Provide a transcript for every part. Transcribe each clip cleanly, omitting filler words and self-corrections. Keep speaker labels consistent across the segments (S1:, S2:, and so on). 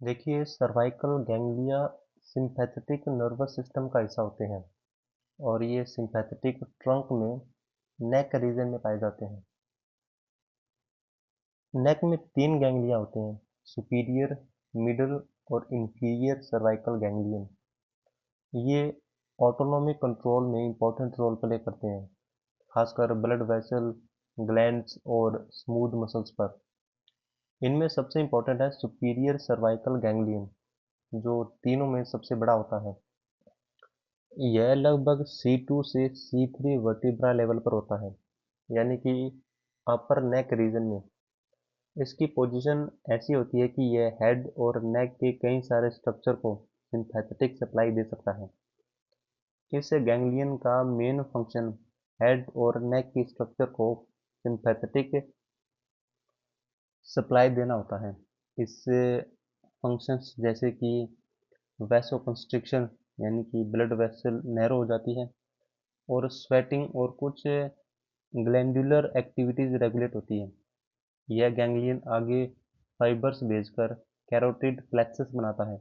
S1: देखिए cervical ganglia sympathetic nervous system का हिस्सा होते हैं और ये सिंपैथेटिक ट्रंक में नेक रीजन में पाए जाते हैं। नेक में तीन गैंग्लिया होते हैं, सुपीरियर, मिडल और इंफीरियर सर्वाइकल गैंग्लियन। ये ऑटोनोमिक कंट्रोल में इंपॉर्टेंट रोल प्ले करते हैं, खासकर ब्लड वेसल, ग्लैंड्स और स्मूथ मसल्स पर। इनमें सबसे इंपॉर्टेंट है सुपीरियर सर्वाइकल गैंग्लियन, जो तीनों में सबसे बड़ा होता है। यह लगभग C2 से C3 वर्टिब्रा लेवल पर होता है, यानी कि अपर नेक रीजन में। इसकी पोजीशन ऐसी होती है कि यह हेड और नेक के कई सारे स्ट्रक्चर को सिंपैथेटिक सप्लाई दे सकता है। इस गैंग्लियन का मेन फंक्शन हेड और नेक की स्ट्रक्चर को सिंपैथेटिक सप्लाई देना होता है। इससे फंक्शंस जैसे कि वैसोकंस्ट्रिक्शन, यानी कि ब्लड वेसल नैरो हो जाती है, और स्वेटिंग और कुछ ग्लैंडुलर एक्टिविटीज रेगुलेट होती है। यह गैंग्लियन आगे फाइबर्स भेजकर कैरोटिड प्लेक्सस बनाता है,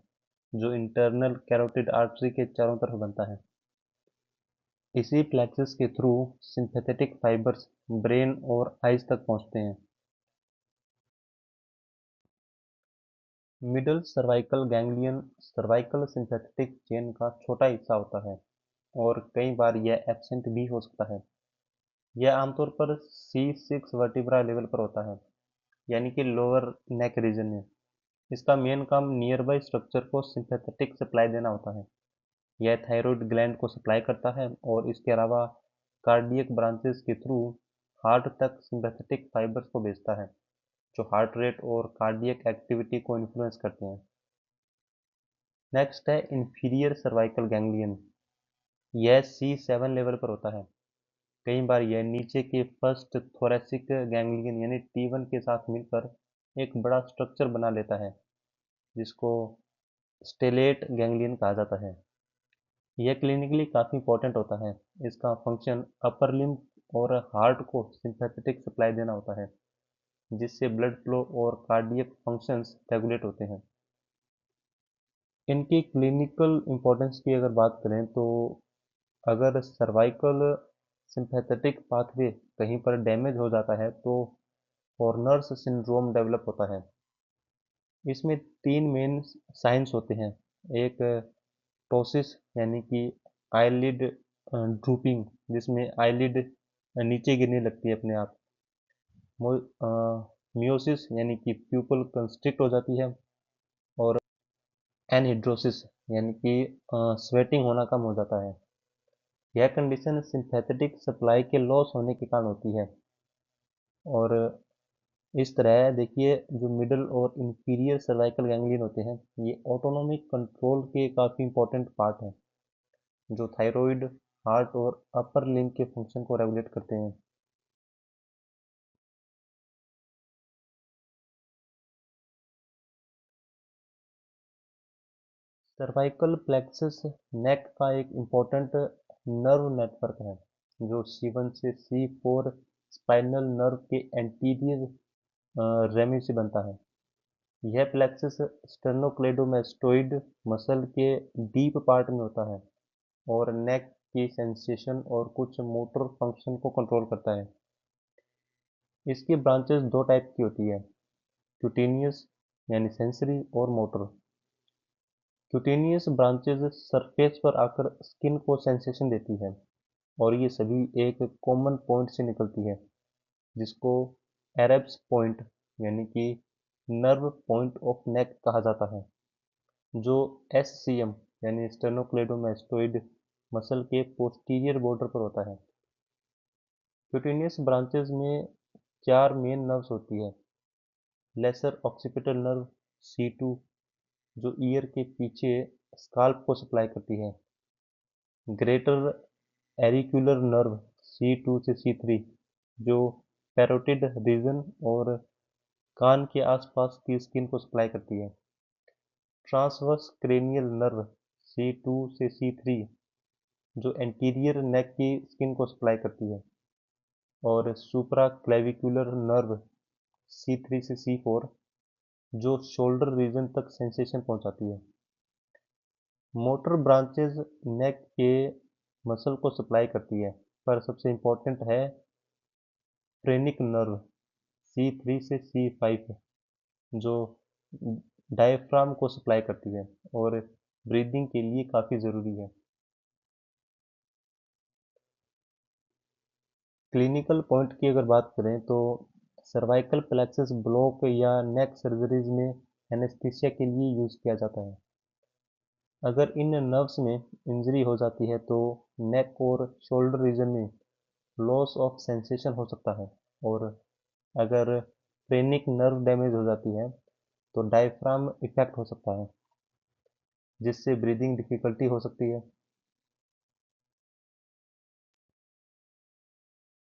S1: जो इंटरनल कैरोटिड आर्टरी के चारों तरफ बनता है। इसी प्लेक्सस के थ्रू सिंपैथेटिक फाइबर्स ब्रेन और आइज तक पहुंचते हैं। Middle cervical ganglion cervical sympathetic chain का छोटा हिस्सा होता है और कई बार यह एब्सेंट भी हो सकता है। यह आमतौर पर C6 वर्टिब्रा लेवल पर होता है, यानी कि लोअर नेक रीजन में। इसका मेन काम नियर बाई स्ट्रक्चर को सिंपैथेटिक सप्लाई देना होता है। यह थायराइड ग्लैंड को सप्लाई करता है और इसके अलावा कार्डियक ब्रांचेस के थ्रू हार्ट तक सिंपैथेटिक फाइबर्स को भेजता है, जो हार्ट रेट और कार्डियक एक्टिविटी को इन्फ्लुएंस करते हैं। नेक्स्ट है इंफीरियर सर्वाइकल गैंग्लियन। यह C7 लेवल पर होता है। कई बार यह नीचे के फर्स्ट थोरैसिक गैंग्लियन यानी T1 के साथ मिलकर एक बड़ा स्ट्रक्चर बना लेता है, जिसको स्टेलेट गैंग्लियन कहा जाता है। यह क्लिनिकली काफ़ी इंपॉर्टेंट होता है। इसका फंक्शन अपर लिम्ब और हार्ट को सिंपैथेटिक सप्लाई देना होता है, जिससे ब्लड फ्लो और कार्डियक फंक्शंस रेगुलेट होते हैं। इनकी क्लिनिकल इंपॉर्टेंस की अगर बात करें तो अगर सर्वाइकल सिंपैथेटिक पाथवे कहीं पर डैमेज हो जाता है तो हॉर्नर्स सिंड्रोम डेवलप होता है। इसमें तीन मेन साइंस होते हैं। एक टोसिस, यानी कि आईलिड ड्रूपिंग, जिसमें आईलिड नीचे गिरने लगती है अपने आप। मियोसिस, यानी कि प्यूपल कंस्ट्रिक्ट हो जाती है। और एनहिड्रोसिस, यानी कि स्वेटिंग होना कम हो जाता है। यह कंडीशन सिंपैथेटिक सप्लाई के लॉस होने के कारण होती है। और इस तरह देखिए, जो मिडल और इंफीरियर सर्वाइकल गैंग्लियन होते हैं, ये ऑटोनोमिक कंट्रोल के काफ़ी इंपॉर्टेंट पार्ट हैं, जो थायराइड, हार्ट और अपर लिम्ब के फंक्शन को रेगुलेट करते हैं। सर्वाइकल प्लेक्सस नेक का एक इम्पोर्टेंट नर्व नेटवर्क है, जो C1 से C4 स्पाइनल नर्व के एंटीरियर रेमी से बनता है। यह प्लेक्सस स्टर्नोक्लेडोमेस्टोइड मसल के डीप पार्ट में होता है और नेक की सेंसेशन और कुछ मोटर फंक्शन को कंट्रोल करता है। इसकी ब्रांचेस दो टाइप की होती है, क्यूटेनियस यानी सेंसरी और मोटर। क्यूटेनियस ब्रांचेज सरफेस पर आकर स्किन को सेंसेशन देती है और ये सभी एक कॉमन पॉइंट से निकलती है, जिसको एरेब्स पॉइंट यानी कि नर्व पॉइंट ऑफ नेक कहा जाता है, जो SCM यानी स्टेनोक्लेडोमेस्टोइड मसल के पोस्टीरियर बॉर्डर पर होता है। क्यूटेनियस ब्रांचेज में चार मेन नर्व्स होती है। लेसर ऑक्सीपिटल नर्व C2, जो ईयर के पीछे स्काल्प को सप्लाई करती है। ग्रेटर एरिक्युलर नर्व C2 से C3, जो पैरोटिड रीजन और कान के आसपास की स्किन को सप्लाई करती है। ट्रांसवर्स क्रेनियल नर्व C2 से C3, जो एंटीरियर नेक की स्किन को सप्लाई करती है। और सुप्रा क्लेविकुलर नर्व C3 से C4, जो शोल्डर रीजन तक सेंसेशन पहुंचाती है। मोटर ब्रांचेज नेक के मसल को सप्लाई करती है, पर सबसे इम्पोर्टेंट है फ्रेनिक नर्व C3 से C5 जो डायफ्राम को सप्लाई करती है और ब्रीदिंग के लिए काफ़ी ज़रूरी है। क्लिनिकल पॉइंट की अगर बात करें तो सर्वाइकल प्लेक्सस ब्लॉक या नेक सर्जरीज में एनेस्थीसिया के लिए यूज़ किया जाता है। अगर इन नर्व्स में इंजरी हो जाती है तो नेक और शोल्डर रीजन में लॉस ऑफ सेंसेशन हो सकता है, और अगर फ्रेनिक नर्व डैमेज हो जाती है तो डायफ्राम इफेक्ट हो सकता है, जिससे ब्रीदिंग डिफिकल्टी हो सकती है।